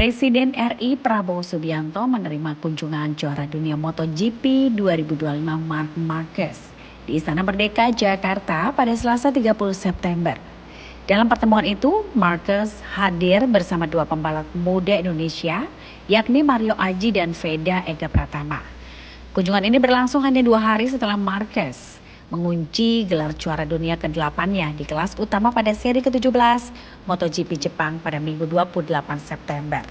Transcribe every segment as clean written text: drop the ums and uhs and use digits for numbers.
Presiden RI Prabowo Subianto menerima kunjungan juara dunia MotoGP 2025 Marc Marquez di Istana Merdeka, Jakarta pada Selasa 30 September. Dalam pertemuan itu, Marquez hadir bersama dua pembalap muda Indonesia, yakni Mario Aji dan Veda Ega Pratama. Kunjungan ini berlangsung hanya 2 hari setelah Marquez mengunci gelar juara dunia ke-8-nya di kelas utama pada seri ke-17 MotoGP Jepang pada Minggu 28 September.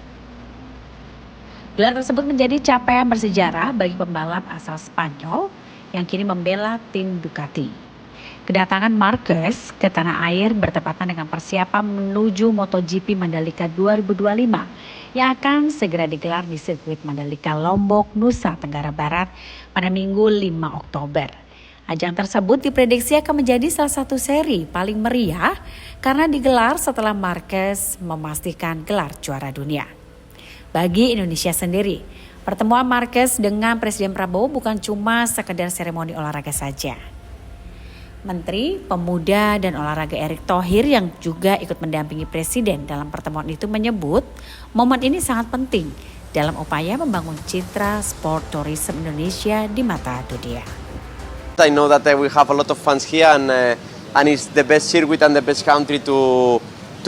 Gelar tersebut menjadi capaian bersejarah bagi pembalap asal Spanyol yang kini membela tim Ducati. Kedatangan Marquez ke tanah air bertepatan dengan persiapan menuju MotoGP Mandalika 2025 yang akan segera digelar di sirkuit Mandalika Lombok, Nusa Tenggara Barat pada Minggu 5 Oktober. Ajang tersebut diprediksi akan menjadi salah satu seri paling meriah karena digelar setelah Marquez memastikan gelar juara dunia. Bagi Indonesia sendiri, pertemuan Marquez dengan Presiden Prabowo bukan cuma sekedar seremoni olahraga saja. Menteri Pemuda dan Olahraga Erick Thohir yang juga ikut mendampingi Presiden dalam pertemuan itu menyebut momen ini sangat penting dalam upaya membangun citra sport tourism Indonesia di mata dunia. I know that we have a lot of fans here and it's the best circuit and the best country to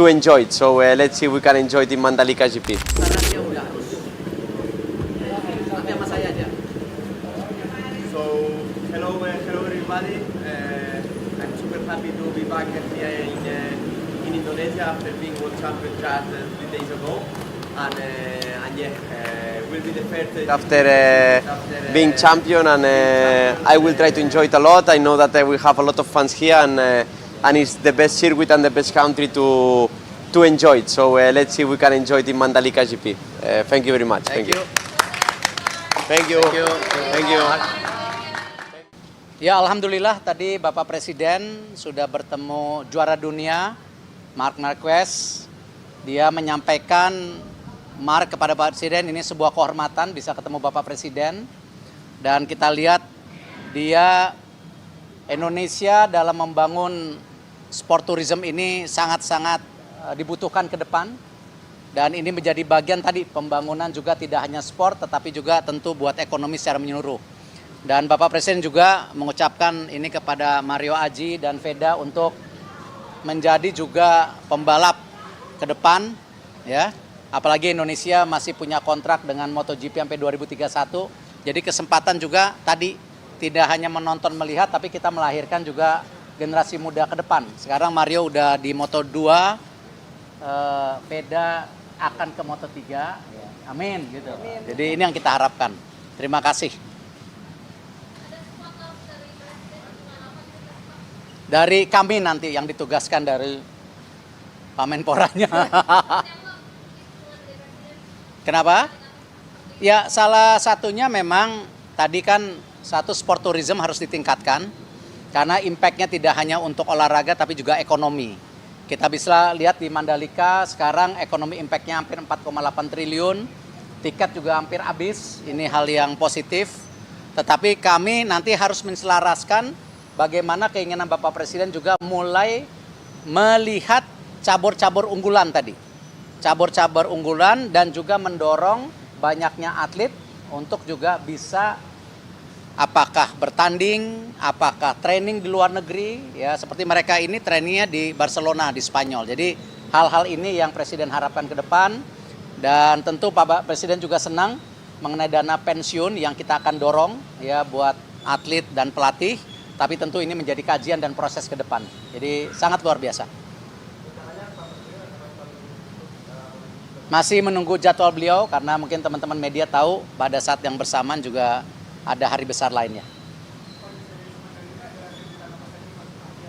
enjoy it. So let's see if we can enjoy it in Mandalika GP. Karena dia udah harus. Nanti sama saya aja. So hello everybody. I'm super happy to be back here in Indonesia after being world champion just 3 days ago. And yeah, will be the first after being champion, and I will try to enjoy it a lot. I know that we have a lot of fans here, and it's the best circuit and the best country to enjoy it. So let's see if we can enjoy it in Mandalika GP. Thank you very much. Thank you. Thank you. Thank you. Ya, alhamdulillah tadi Bapak Presiden sudah bertemu juara dunia Marc Marquez. Dia menyampaikan Marc kepada Bapak Presiden, ini sebuah kehormatan bisa ketemu Bapak Presiden. Dan kita lihat dia Indonesia dalam membangun sport tourism ini sangat-sangat dibutuhkan ke depan. Dan ini menjadi bagian tadi pembangunan juga tidak hanya sport tetapi juga tentu buat ekonomi secara menyeluruh. Dan Bapak Presiden juga mengucapkan ini kepada Mario Aji dan Veda untuk menjadi juga pembalap ke depan, ya. Apalagi Indonesia masih punya kontrak dengan MotoGP sampai 2031. Jadi kesempatan juga tadi tidak hanya menonton melihat, tapi kita melahirkan juga generasi muda ke depan. Sekarang Mario udah di Moto2, Veda akan ke Moto3. Amin gitu. Amin. Jadi ini yang kita harapkan. Terima kasih. Dari kami nanti yang ditugaskan dari Pak Menporanya. Kenapa? Ya, salah satunya memang tadi kan satu sport tourism harus ditingkatkan karena impact-nya tidak hanya untuk olahraga tapi juga ekonomi. Kita bisa lihat di Mandalika sekarang ekonomi impact-nya hampir 4,8 triliun, tiket juga hampir habis, ini hal yang positif. Tetapi kami nanti harus menselaraskan bagaimana keinginan Bapak Presiden juga mulai melihat cabur-cabur unggulan tadi. Cabur-cabur unggulan dan juga mendorong banyaknya atlet untuk juga bisa apakah bertanding, apakah training di luar negeri, ya seperti mereka ini trainingnya di Barcelona, di Spanyol. Jadi hal-hal ini yang Presiden harapkan ke depan dan tentu Pak Presiden juga senang mengenai dana pensiun yang kita akan dorong ya buat atlet dan pelatih, tapi tentu ini menjadi kajian dan proses ke depan. Jadi sangat luar biasa. Masih menunggu jadwal beliau karena mungkin teman-teman media tahu pada saat yang bersamaan juga ada hari besar lainnya.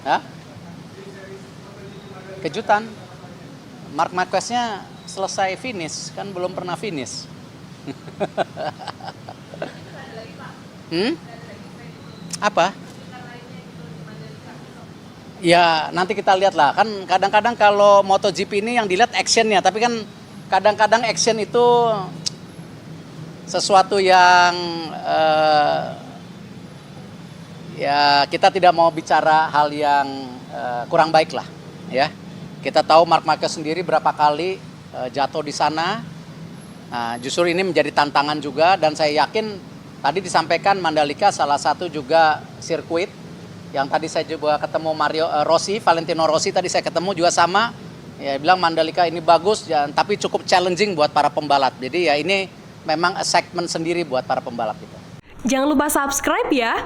Hah? Kejutan. Marc Marquez-nya selesai finish, kan belum pernah finish. Apa? Ya nanti kita lihat lah, kan kadang-kadang kalau MotoGP ini yang dilihat actionnya, tapi kan kadang-kadang action itu sesuatu yang ya kita tidak mau bicara hal yang kurang baik lah ya. Kita tahu Marc Marquez sendiri berapa kali jatuh di sana Nah, justru ini menjadi tantangan juga dan saya yakin tadi disampaikan Mandalika salah satu juga sirkuit yang tadi saya juga ketemu Valentino Rossi tadi saya ketemu juga sama. Ya bilang Mandalika ini bagus ya, tapi cukup challenging buat para pembalap. Jadi ya ini memang segmen sendiri buat para pembalap itu. Jangan lupa subscribe ya.